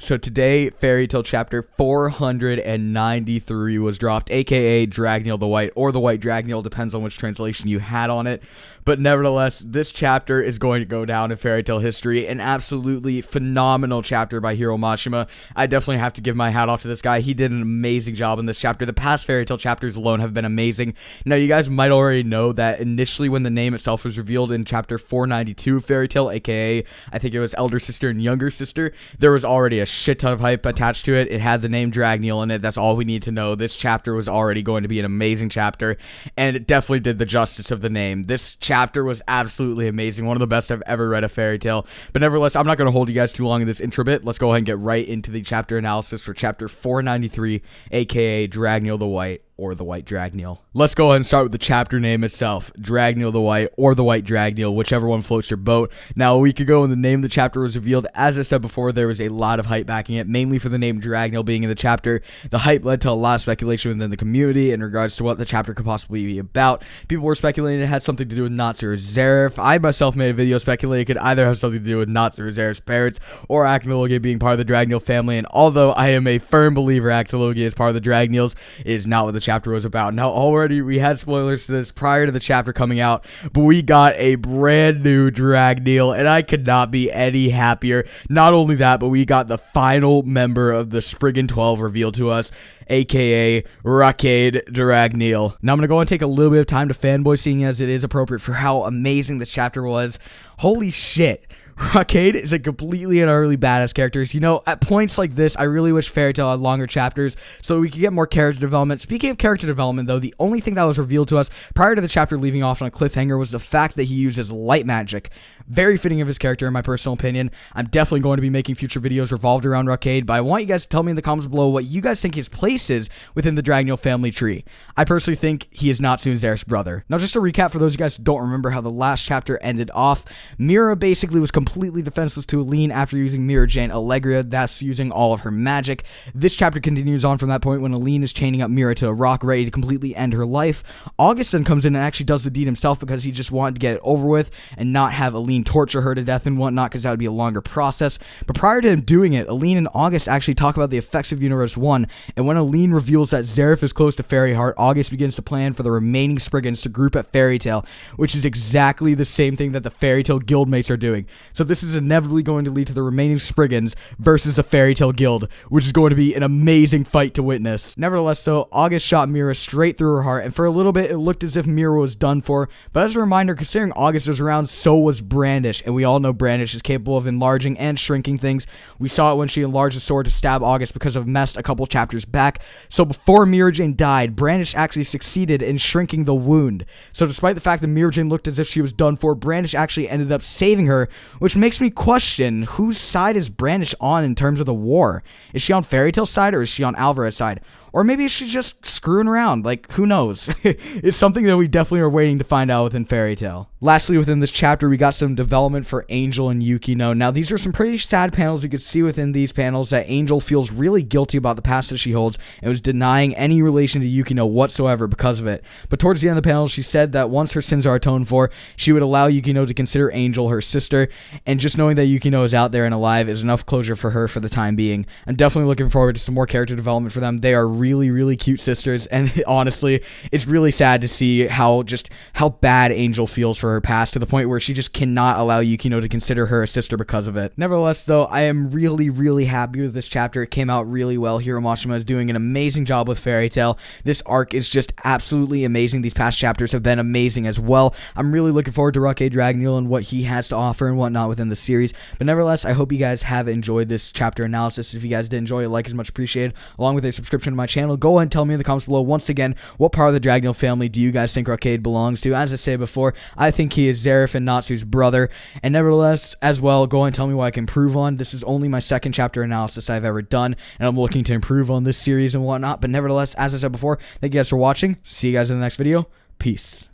So today, Fairy Tail chapter 493 was dropped, aka Dragneel the White, or the White Dragneel, depends on which translation you had on it. But nevertheless, this chapter is going to go down in Fairy Tail history. An absolutely phenomenal chapter by Hiro Mashima. I definitely have to give my hat off to this guy. He did an amazing job in this chapter. The past Fairy Tail chapters alone have been amazing. Now, you guys might already know that initially when the name itself was revealed in chapter 492 of Fairy Tail, aka I think it was Elder Sister and Younger Sister, there was already a shit ton of hype attached to it. It had the name Dragneel in it. That's all we need to know. This chapter was already going to be an amazing chapter, and it definitely did the justice of the name. This chapter was absolutely amazing. One of the best I've ever read of Fairy Tail. But nevertheless, I'm not going to hold you guys too long in this intro bit. Let's go ahead and get right into the chapter analysis for chapter 493, aka Dragneel the White, or the White Dragneel. Let's go ahead and start with the chapter name itself, Dragneel the White, or the White Dragneel, whichever one floats your boat. Now, a week ago when the name of the chapter was revealed, as I said before, there was a lot of hype backing it, mainly for the name Dragneel being in the chapter. The hype led to a lot of speculation within the community in regards to what the chapter could possibly be about. People were speculating it had something to do with Natsu or Zeref. I myself made a video speculating it could either have something to do with Natsu or Zeref's parents, or Actinologia being part of the Dragneel family, and although I am a firm believer Actinologia is part of the Dragneels, it is not what the chapter was about. Now, already we had spoilers to this prior to the chapter coming out, but we got a brand new Dragneel, and I could not be any happier. Not only that, but we got the final member of the Spriggan 12 revealed to us, aka Dragneel. Now I'm going to go and take a little bit of time to fanboy, seeing as it is appropriate for how amazing this chapter was. Holy shit. Dragneel is a completely and utterly badass character. You know, at points like this, I really wish Fairy Tail had longer chapters so we could get more character development. Speaking of character development, though, the only thing that was revealed to us prior to the chapter leaving off on a cliffhanger was the fact that he uses light magic. Very fitting of his character, in my personal opinion. I'm definitely going to be making future videos revolved around Dragneel, but I want you guys to tell me in the comments below what you guys think his place is within the Dragneel family tree. I personally think he is Natsu and Zeref's brother. Now, just to recap for those of you guys who don't remember how the last chapter ended off, Mira basically was completely defenseless to Aline after using Mirror Jane Allegria, that's using all of her magic. This chapter continues on from that point when Aline is chaining up Mira to a rock, ready to completely end her life. August then comes in and actually does the deed himself because he just wanted to get it over with and not have Aline torture her to death and whatnot, because that would be a longer process. But prior to him doing it, Aline and August actually talk about the effects of Universe 1, and when Aline reveals that Zeref is close to Fairy Heart, August begins to plan for the remaining Spriggans to group at Fairy Tail, which is exactly the same thing that the Fairy Tail guildmates are doing. So this is inevitably going to lead to the remaining Spriggans versus the Fairy Tail Guild, which is going to be an amazing fight to witness. Nevertheless, though, August shot Mira straight through her heart, and for a little bit it looked as if Mira was done for, but as a reminder, considering August was around, so was Brandish, and we all know Brandish is capable of enlarging and shrinking things. We saw it when she enlarged the sword to stab August because of Mest a couple chapters back. So before Mirror Jane died, Brandish actually succeeded in shrinking the wound. So despite the fact that Mirror Jane looked as if she was done for, Brandish actually ended up saving her, which makes me question whose side is Brandish on in terms of the war. Is she on Fairy Tail's side, or is she on Alvarez's side? Or maybe she's just screwing around, like, who knows? It's something that we definitely are waiting to find out within Fairy Tail. Lastly, within this chapter, we got some development for Angel and Yukino. Now, these are some pretty sad panels. You could see within these panels that Angel feels really guilty about the past that she holds and was denying any relation to Yukino whatsoever because of it. But towards the end of the panel, she said that once her sins are atoned for, she would allow Yukino to consider Angel her sister, and just knowing that Yukino is out there and alive is enough closure for her for the time being. I'm definitely looking forward to some more character development for them. They are really cute sisters, and honestly, it's really sad to see how bad Angel feels for her past, to the point where she just cannot allow Yukino to consider her a sister because of it. Nevertheless, though, I am really happy with this chapter. It came out really well. Hiro Mashima is doing an amazing job with Fairy Tail. This arc is just absolutely amazing. These past chapters have been amazing as well. I'm really looking forward to Dragneel and what he has to offer and whatnot within the series. But nevertheless, I hope you guys have enjoyed this chapter analysis. If you guys did enjoy it, like is much appreciated, along with a subscription to my channel. Go ahead and tell me in the comments below once again, what part of the Dragneel family do you guys think Dragneel belongs to? As I said before, I think he is Zeref and Natsu's brother. And nevertheless, as well, go and tell me what I can improve on. This is only my second chapter analysis I've ever done, and I'm looking to improve on this series and whatnot. But nevertheless, as I said before, thank you guys for watching. See you guys in the next video. Peace.